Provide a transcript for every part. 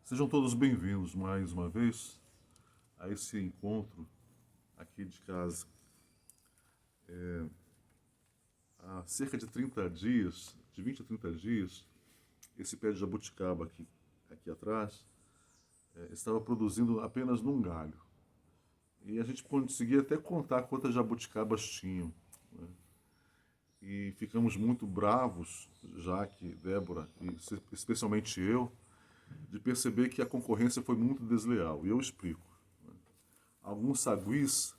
Sejam todos bem-vindos mais uma vez a esse encontro aqui de casa. Há cerca de 30 dias, de 20 a 30 dias, esse pé de jabuticaba aqui atrás estava produzindo apenas num galho. E a gente conseguia até contar quantas jabuticabas tinham. Né? E ficamos muito bravos, Jaque, Débora e especialmente eu, de perceber que a concorrência foi muito desleal. E eu explico. Alguns saguis,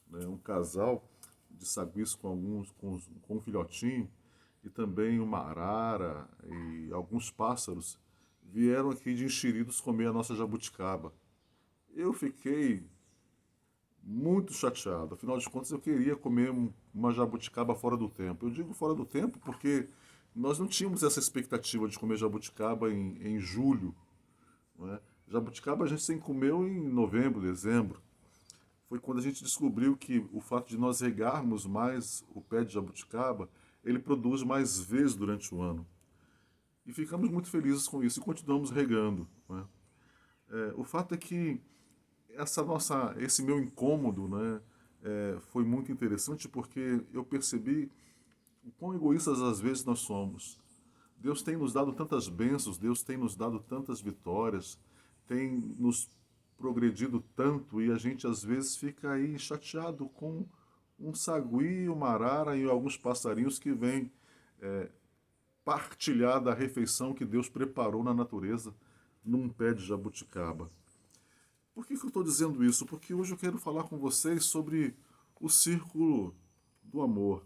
né, um casal de saguis com um filhotinho, e também uma arara e alguns pássaros vieram aqui de enxeridos comer a nossa jabuticaba. Eu fiquei muito chateado. Afinal de contas, eu queria comer uma jabuticaba fora do tempo. Eu digo fora do tempo porque nós não tínhamos essa expectativa de comer jabuticaba em julho. Não é? Jabuticaba a gente sempre comeu em novembro, dezembro. Foi quando a gente descobriu que o fato de nós regarmos mais o pé de jabuticaba, ele produz mais vezes durante o ano. E ficamos muito felizes com isso e continuamos regando. Né? O fato é que esse meu incômodo, né, foi muito interessante porque eu percebi o quão egoístas às vezes nós somos. Deus tem nos dado tantas bênçãos, Deus tem nos dado tantas vitórias, tem nos progredido tanto e a gente às vezes fica aí chateado com um sagui, uma arara e alguns passarinhos que vêm partilhar da refeição que Deus preparou na natureza num pé de jabuticaba. Por que eu estou dizendo isso? Porque hoje eu quero falar com vocês sobre o círculo do amor.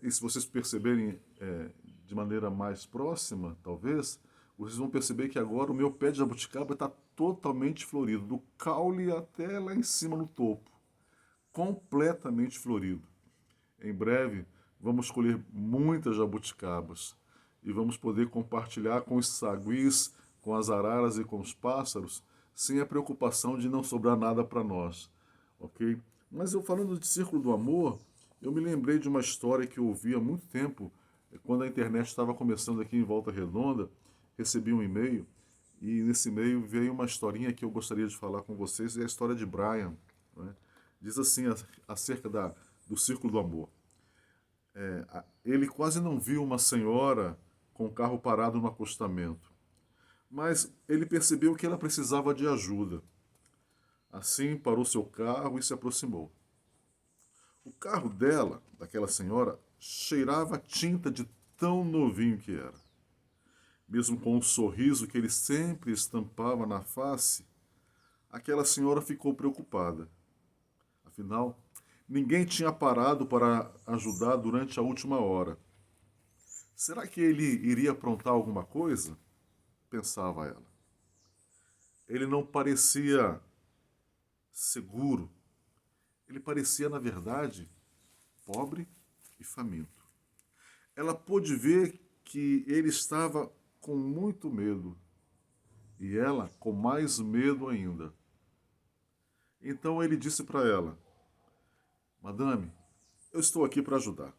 E se vocês perceberem de maneira mais próxima, talvez, vocês vão perceber que agora o meu pé de jabuticaba está totalmente florido, do caule até lá em cima no topo, completamente florido. Em breve, vamos colher muitas jabuticabas e vamos poder compartilhar com os saguis, com as araras e com os pássaros, sem a preocupação de não sobrar nada para nós, ok? Mas eu falando de círculo do amor, eu me lembrei de uma história que eu ouvi há muito tempo, quando a internet estava começando aqui em Volta Redonda, recebi um e-mail e nesse e-mail veio uma historinha que eu gostaria de falar com vocês, é a história de Brian. Né? Diz assim acerca do círculo do amor. Ele quase não viu uma senhora com o carro parado no acostamento, mas ele percebeu que ela precisava de ajuda. Assim, parou seu carro e se aproximou. O carro dela, daquela senhora, cheirava a tinta de tão novinho que era. Mesmo com o sorriso que ele sempre estampava na face, aquela senhora ficou preocupada. Afinal, ninguém tinha parado para ajudar durante a última hora. Será que ele iria aprontar alguma coisa? Pensava ela. Ele não parecia seguro. Ele parecia, na verdade, pobre e faminto. Ela pôde ver que ele estava com muito medo e ela com mais medo ainda. Então ele disse para ela: Madame, eu estou aqui para ajudar.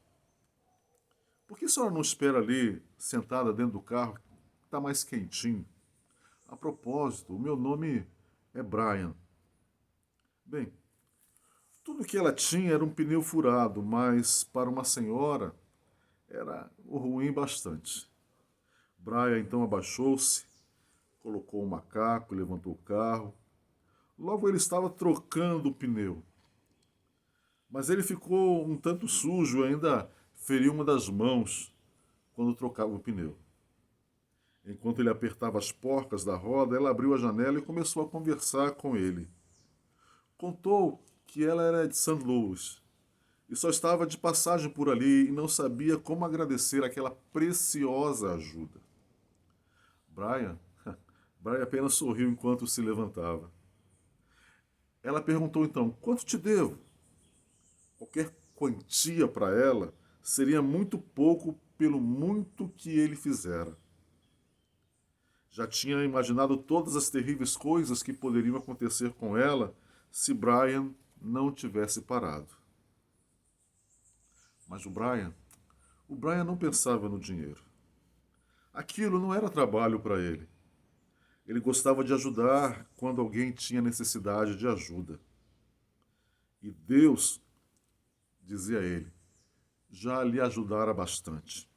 Por que a senhora não espera ali, sentada dentro do carro, que está mais quentinho? A propósito, o meu nome é Brian. Bem, tudo que ela tinha era um pneu furado, mas para uma senhora era ruim bastante. Brian então abaixou-se, colocou o macaco, levantou o carro. Logo ele estava trocando o pneu. Mas ele ficou um tanto sujo e ainda feriu uma das mãos quando trocava o pneu. Enquanto ele apertava as porcas da roda, ela abriu a janela e começou a conversar com ele. Contou que ela era de St. Louis e só estava de passagem por ali e não sabia como agradecer aquela preciosa ajuda. Brian, Brian apenas sorriu enquanto se levantava. Ela perguntou então: quanto te devo? Qualquer quantia para ela seria muito pouco pelo muito que ele fizera. Já tinha imaginado todas as terríveis coisas que poderiam acontecer com ela se Brian não tivesse parado. Mas o Brian não pensava no dinheiro. Aquilo não era trabalho para ele. Ele gostava de ajudar quando alguém tinha necessidade de ajuda. E Deus, dizia ele, já lhe ajudara bastante.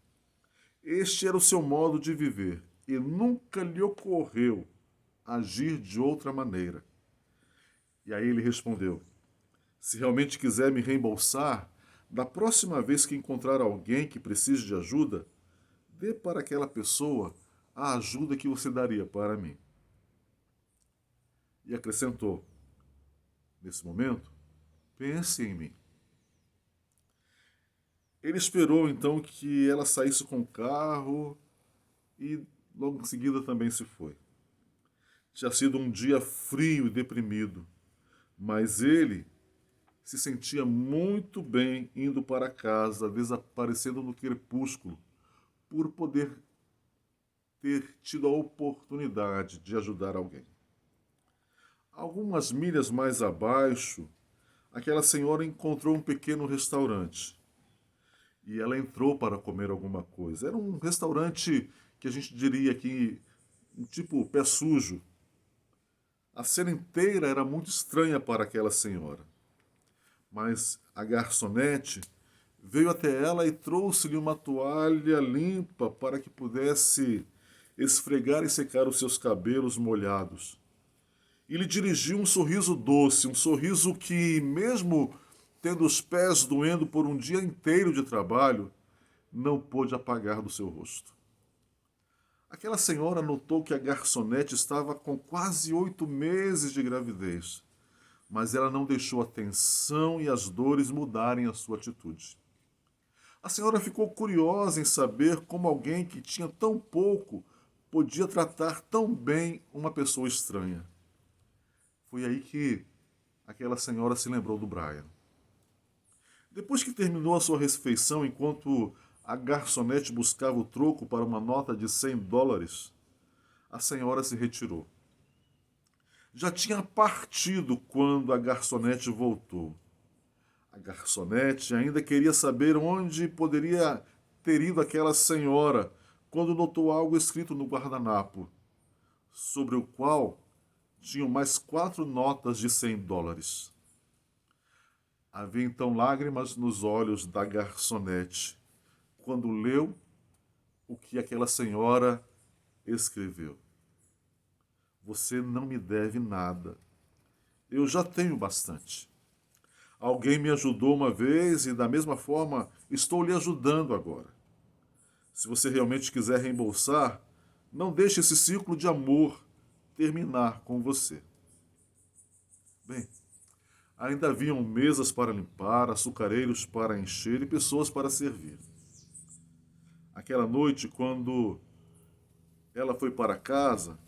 Este era o seu modo de viver e nunca lhe ocorreu agir de outra maneira. E aí ele respondeu: se realmente quiser me reembolsar, da próxima vez que encontrar alguém que precise de ajuda, dê para aquela pessoa a ajuda que você daria para mim. E acrescentou: nesse momento, pense em mim. Ele esperou então que ela saísse com o carro e logo em seguida também se foi. Tinha sido um dia frio e deprimido, mas ele se sentia muito bem indo para casa, desaparecendo no crepúsculo, por poder ter tido a oportunidade de ajudar alguém. Algumas milhas mais abaixo, aquela senhora encontrou um pequeno restaurante. E ela entrou para comer alguma coisa. Era um restaurante que a gente diria aqui, um tipo pé sujo. A cena inteira era muito estranha para aquela senhora. Mas a garçonete veio até ela e trouxe-lhe uma toalha limpa para que pudesse esfregar e secar os seus cabelos molhados. E lhe dirigiu um sorriso doce, um sorriso que, mesmo tendo os pés doendo por um dia inteiro de trabalho, não pôde apagar do seu rosto. Aquela senhora notou que a garçonete estava com quase 8 meses de gravidez, mas ela não deixou a tensão e as dores mudarem a sua atitude. A senhora ficou curiosa em saber como alguém que tinha tão pouco podia tratar tão bem uma pessoa estranha. Foi aí que aquela senhora se lembrou do Brian. Depois que terminou a sua refeição, enquanto a garçonete buscava o troco para uma nota de US$ 100, a senhora se retirou. Já tinha partido quando a garçonete voltou. A garçonete ainda queria saber onde poderia ter ido aquela senhora quando notou algo escrito no guardanapo, sobre o qual tinham mais 4 notas de US$ 100. Havia então lágrimas nos olhos da garçonete quando leu o que aquela senhora escreveu. Você não me deve nada. Eu já tenho bastante. Alguém me ajudou uma vez e, da mesma forma, estou lhe ajudando agora. Se você realmente quiser reembolsar, não deixe esse ciclo de amor terminar com você. Bem, ainda haviam mesas para limpar, açucareiros para encher e pessoas para servir. Aquela noite, quando ela foi para casa,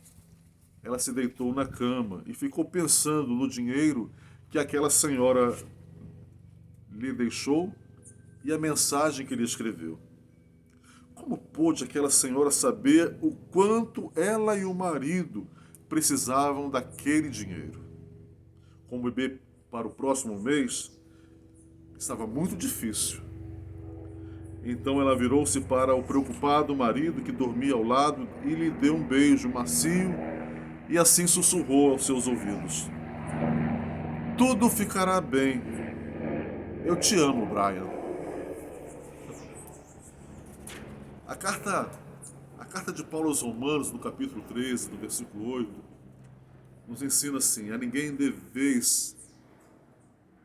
ela se deitou na cama e ficou pensando no dinheiro que aquela senhora lhe deixou e a mensagem que lhe escreveu. Como pôde aquela senhora saber o quanto ela e o marido precisavam daquele dinheiro? Com o bebê para o próximo mês, estava muito difícil. Então ela virou-se para o preocupado marido que dormia ao lado e lhe deu um beijo macio e assim sussurrou aos seus ouvidos: tudo ficará bem. Eu te amo, Brian. A carta, a carta de Paulo aos Romanos, no capítulo 13, no versículo 8, nos ensina assim: a ninguém deveis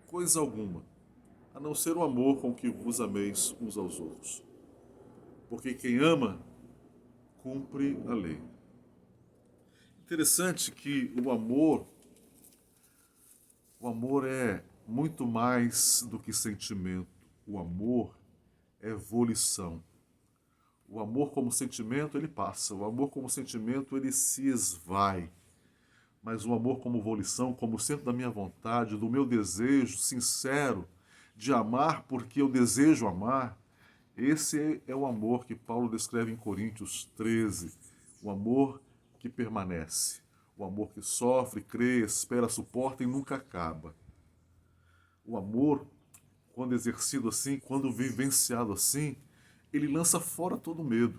coisa alguma, a não ser o amor com que vos ameis uns aos outros. Porque quem ama, cumpre a lei. Interessante que o amor é muito mais do que sentimento. O amor é volição. O amor como sentimento, ele passa. O amor como sentimento, ele se esvai. Mas o amor como volição, como centro da minha vontade, do meu desejo sincero de amar porque eu desejo amar, esse é o amor que Paulo descreve em Coríntios 13. O amor que permanece. O amor que sofre, crê, espera, suporta e nunca acaba. O amor, quando exercido assim, quando vivenciado assim, ele lança fora todo medo.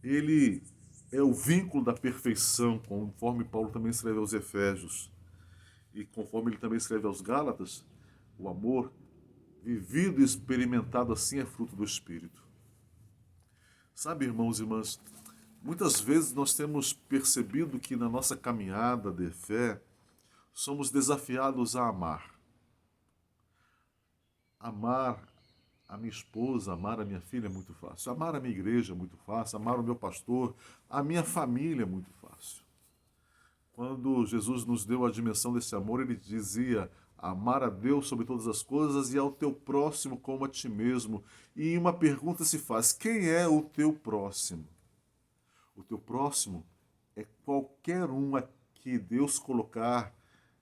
Ele é o vínculo da perfeição, conforme Paulo também escreve aos Efésios, e conforme ele também escreve aos Gálatas, o amor vivido e experimentado assim é fruto do Espírito. Sabe, irmãos e irmãs, muitas vezes nós temos percebido que na nossa caminhada de fé somos desafiados a amar. Amar a minha esposa, amar a minha filha é muito fácil. Amar a minha igreja é muito fácil. Amar o meu pastor, a minha família é muito fácil. Quando Jesus nos deu a dimensão desse amor, ele dizia: amar a Deus sobre todas as coisas e ao teu próximo como a ti mesmo. E uma pergunta se faz: quem é o teu próximo? O teu próximo é qualquer um a que Deus colocar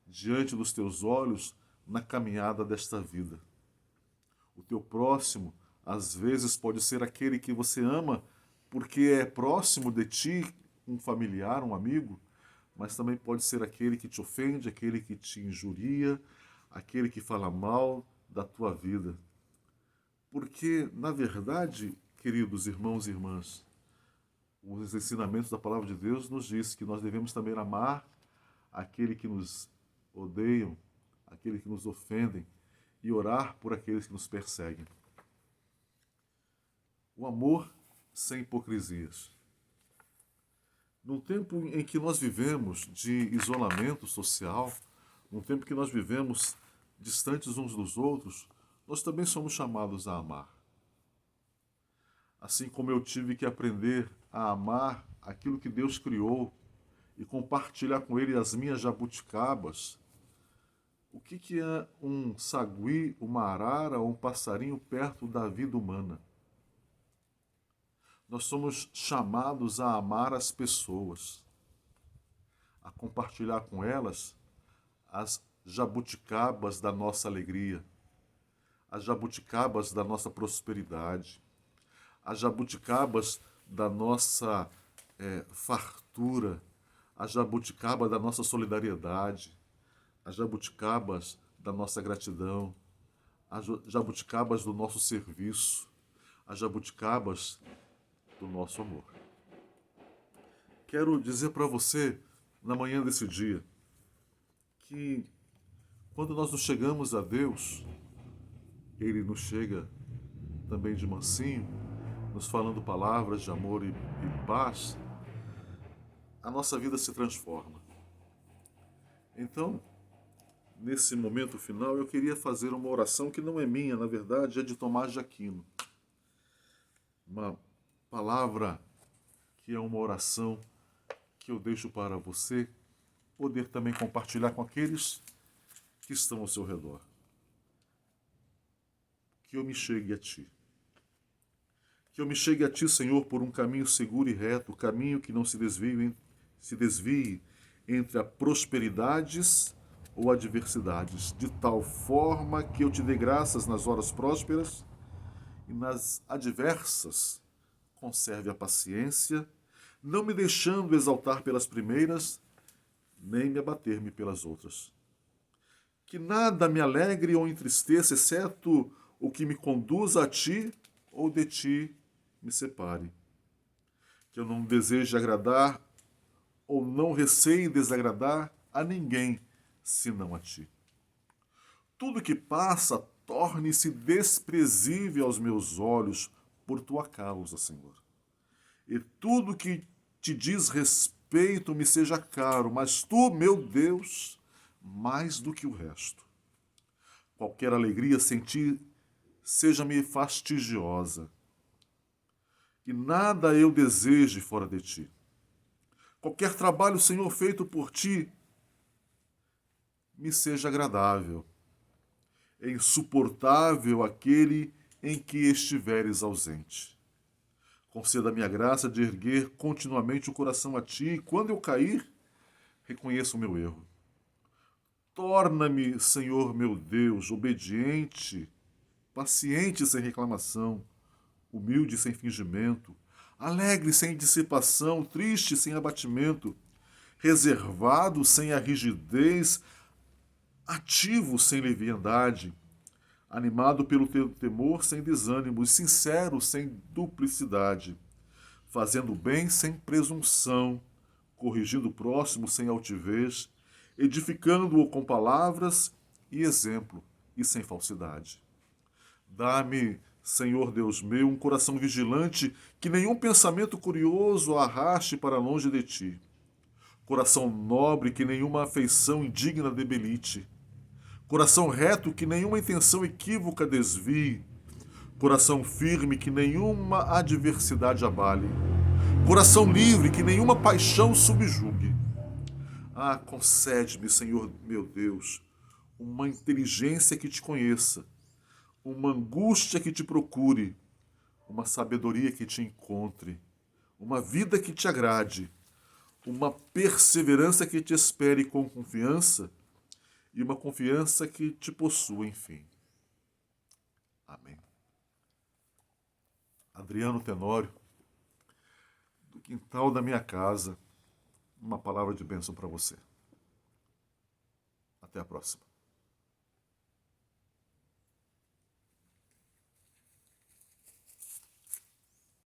diante dos teus olhos na caminhada desta vida. O teu próximo, às vezes, pode ser aquele que você ama porque é próximo de ti, um familiar, um amigo, mas também pode ser aquele que te ofende, aquele que te injuria, aquele que fala mal da tua vida. Porque, na verdade, queridos irmãos e irmãs, os ensinamentos da palavra de Deus nos diz que nós devemos também amar aquele que nos odeiam, aquele que nos ofendem, e orar por aqueles que nos perseguem. O amor sem hipocrisias. Num tempo em que nós vivemos de isolamento social, num tempo que nós vivemos distantes uns dos outros, nós também somos chamados a amar. Assim como eu tive que aprender a amar aquilo que Deus criou e compartilhar com Ele as minhas jabuticabas. O que é um sagui, uma arara ou um passarinho perto da vida humana? Nós somos chamados a amar as pessoas, a compartilhar com elas as jabuticabas da nossa alegria, as jabuticabas da nossa prosperidade, as jabuticabas da nossa fartura, as jabuticaba da nossa solidariedade, as jabuticabas da nossa gratidão, as jabuticabas do nosso serviço, as jabuticabas do nosso amor. Quero dizer para você, na manhã desse dia, que quando nós nos chegamos a Deus, Ele nos chega também de mansinho, nos falando palavras de amor e paz, a nossa vida se transforma. Então, nesse momento final, eu queria fazer uma oração que não é minha, na verdade, é de Tomás de Aquino. Uma palavra que é uma oração que eu deixo para você poder também compartilhar com aqueles que estão ao seu redor. Que eu me chegue a Ti. Que eu me chegue a Ti, Senhor, por um caminho seguro e reto, caminho que não se desvie entre a prosperidades ou adversidades, de tal forma que eu te dê graças nas horas prósperas e nas adversas conserve a paciência, não me deixando exaltar pelas primeiras, nem me abater-me pelas outras. Que nada me alegre ou entristeça, exceto o que me conduza a ti ou de ti me separe. Que eu não deseje agradar ou não receie desagradar a ninguém, senão a ti. Tudo que passa torne-se desprezível aos meus olhos por tua causa, Senhor. E tudo que te diz respeito me seja caro, mas tu, meu Deus, mais do que o resto. Qualquer alegria sem ti seja-me fastidiosa, e nada eu deseje fora de ti. Qualquer trabalho, Senhor, feito por ti, me seja agradável. É insuportável aquele em que estiveres ausente. Conceda-me a graça de erguer continuamente o coração a ti, e quando eu cair, reconheça o meu erro. Torna-me, Senhor meu Deus, obediente, paciente sem reclamação, humilde sem fingimento, alegre sem dissipação, triste sem abatimento, reservado sem a rigidez, ativo sem leviandade, animado pelo teu temor sem desânimo, sincero sem duplicidade. fazendo bem sem presunção, corrigindo o próximo sem altivez, edificando-o com palavras e exemplo e sem falsidade. Dá-me, Senhor Deus meu, um coração vigilante, que nenhum pensamento curioso arraste para longe de ti. Coração nobre, que nenhuma afeição indigna debelite. Coração reto, que nenhuma intenção equívoca desvie. Coração firme, que nenhuma adversidade abale. Coração livre, que nenhuma paixão subjugue. Ah, concede-me, Senhor meu Deus, uma inteligência que te conheça, uma angústia que te procure, uma sabedoria que te encontre, uma vida que te agrade, uma perseverança que te espere com confiança e uma confiança que te possua, enfim. Amém. Adriano Tenório, do quintal da minha casa, uma palavra de bênção para você. Até a próxima.